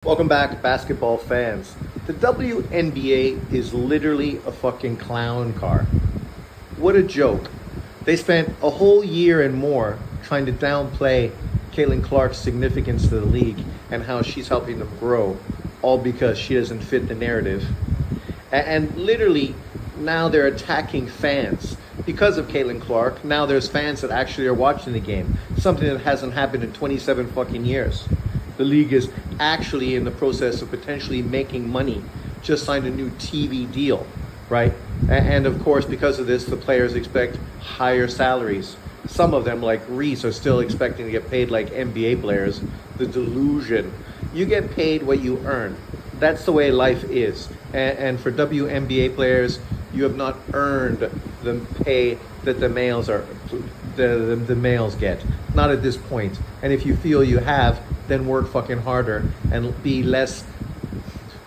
Welcome back, basketball fans. The WNBA is literally a fucking clown car. What a joke. They spent a whole year and more trying to downplay Caitlin Clark's significance to the league and how she's helping them grow, all because she doesn't fit the narrative. And literally, now they're attacking fans because of Caitlin Clark. Now there's fans that actually are watching the game, something that hasn't happened in 27 fucking years. The league is actually in the process of potentially making money, just signed a new TV deal, right? And of course, because of this, the players expect higher salaries. Some of them, like Reese, are still expecting to get paid like NBA players. The delusion. You get paid what you earn. That's the way life is. And for WNBA players, you have not earned the pay that the males get. Not at this point. And if you feel you have, then work fucking harder and be less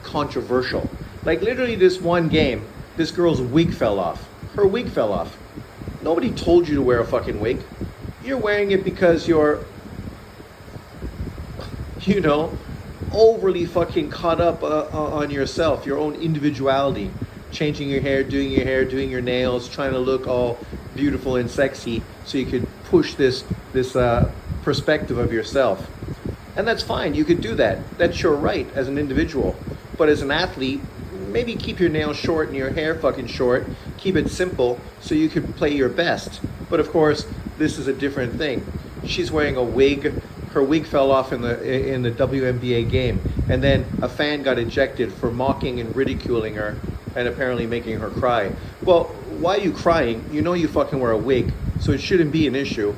controversial. Like literally this one game, this girl's wig fell off. Her wig fell off. Nobody told you to wear a fucking wig. You're wearing it because you're, overly fucking caught up on yourself, your own individuality. Changing your hair, doing your nails, trying to look all beautiful and sexy so you could push this perspective of yourself. And that's fine, you could do that. That's your right as an individual. But as an athlete, maybe keep your nails short and your hair fucking short. Keep it simple so you can play your best. But of course, this is a different thing. She's wearing a wig. Her wig fell off in the WNBA game. And then a fan got ejected for mocking and ridiculing her and apparently making her cry. Well, why are you crying? You know you fucking wear a wig, so it shouldn't be an issue,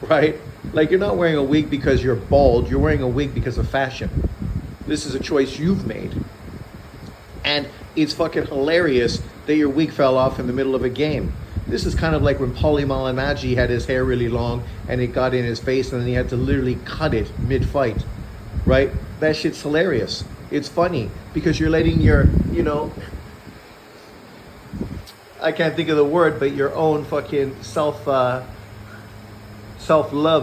right? Like, you're not wearing a wig because you're bald, you're wearing a wig because of fashion. This is a choice you've made. And it's fucking hilarious that your wig fell off in the middle of a game. This is kind of like when Paulie Malignaggi had his hair really long and it got in his face and then he had to literally cut it mid-fight, right? That shit's hilarious. It's funny because you're letting your, I can't think of the word, but your own fucking self-love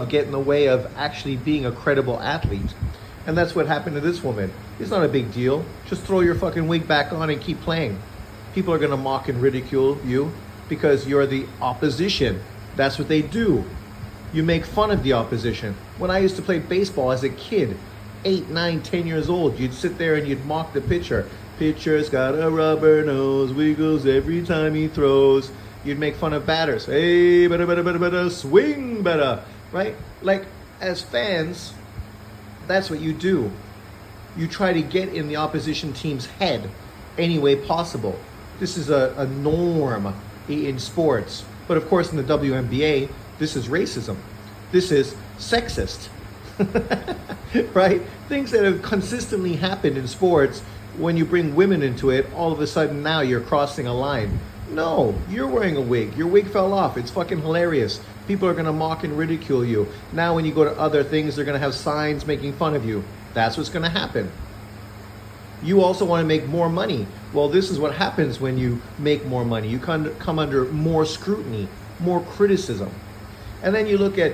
get in the way of actually being a credible athlete. And that's what happened to this woman. It's not a big deal. Just throw your fucking wig back on and keep playing. People are gonna mock and ridicule you because you're the opposition. That's what they do. You make fun of the opposition. When I used to play baseball as a kid, 8, 9, 10 years old, you'd sit there and you'd mock the pitcher. Pitcher's got a rubber nose, wiggles every time he throws. You'd make fun of batters. Hey, better, swing better, right? Like, as fans, that's what you do. You try to get in the opposition team's head any way possible. This is a norm in sports. But of course, in the WNBA, this is racism. This is sexist, right? Things that have consistently happened in sports. When you bring women into it, all of a sudden now you're crossing a line. No, you're wearing a wig. Your wig fell off. It's fucking hilarious. People are going to mock and ridicule you. Now when you go to other things, they're going to have signs making fun of you. That's what's going to happen. You also want to make more money. Well, this is what happens when you make more money. You come under more scrutiny, more criticism. And then you look at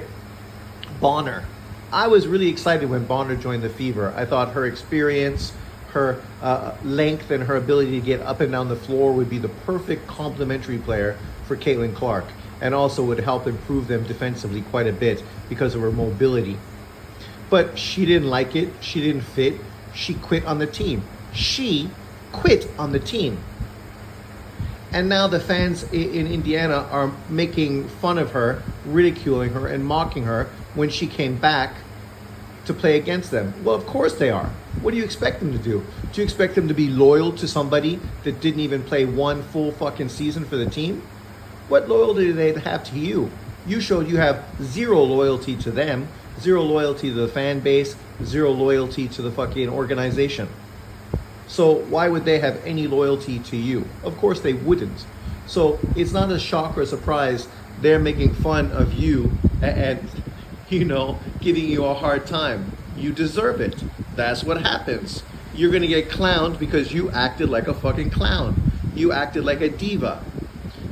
Bonner. I was really excited when Bonner joined the Fever. I thought her experience, her length and her ability to get up and down the floor would be the perfect complementary player for Caitlin Clark, and also would help improve them defensively quite a bit because of her mobility. But she didn't like it. She didn't fit. She quit on the team. She quit on the team. And now the fans in Indiana are making fun of her, ridiculing her, and mocking her when she came back to play against them. Well, of course they are. What do you expect them to do? Do you expect them to be loyal to somebody that didn't even play one full fucking season for the team? What loyalty do they have to you? You showed you have zero loyalty to them, zero loyalty to the fan base, zero loyalty to the fucking organization. So why would they have any loyalty to you? Of course they wouldn't. So it's not a shock or a surprise they're making fun of you and giving you a hard time. You deserve it. That's what happens. You're gonna get clowned because you acted like a fucking clown. You acted like a diva.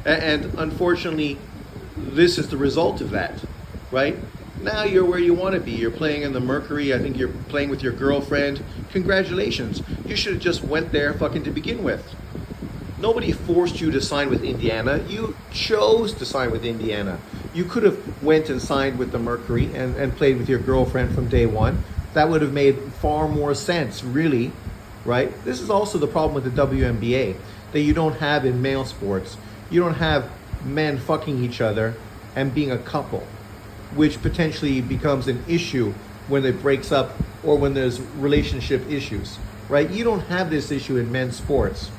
And unfortunately, this is the result of that, right? Now you're where you want to be. You're playing in the Mercury. I think you're playing with your girlfriend. Congratulations. You should have just went there fucking to begin with. Nobody forced you to sign with Indiana. You chose to sign with Indiana. You could have went and signed with the Mercury and played with your girlfriend from day one. That would have made far more sense, really, right? This is also the problem with the WNBA that you don't have in male sports. You don't have men fucking each other and being a couple, which potentially becomes an issue when it breaks up or when there's relationship issues, right? You don't have this issue in men's sports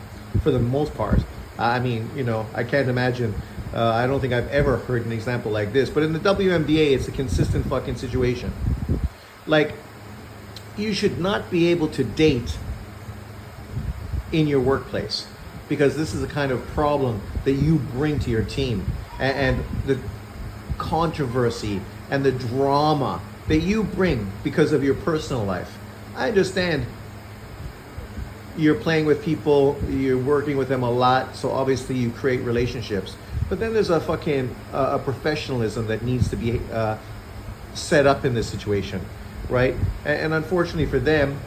for the most part. I mean, you know, I can't imagine. I don't think I've ever heard an example like this. But in the WNBA, it's a consistent fucking situation. Like, you should not be able to date in your workplace because this is a kind of problem that you bring to your team, and the controversy and the drama that you bring because of your personal life. I understand you're playing with people, you're working with them a lot, so obviously you create relationships. But then there's a fucking a professionalism that needs to be set up in this situation, right? And unfortunately for them,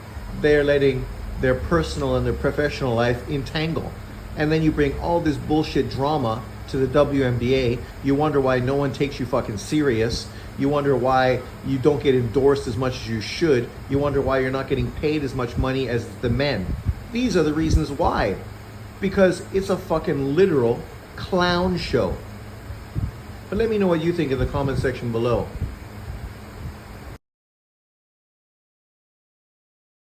they're letting their personal and their professional life entangle. And then you bring all this bullshit drama to the WNBA. You wonder why no one takes you fucking serious. You wonder why you don't get endorsed as much as you should. You wonder why you're not getting paid as much money as the men. These are the reasons why. Because it's a fucking literal clown show. But let me know what you think in the comment section below.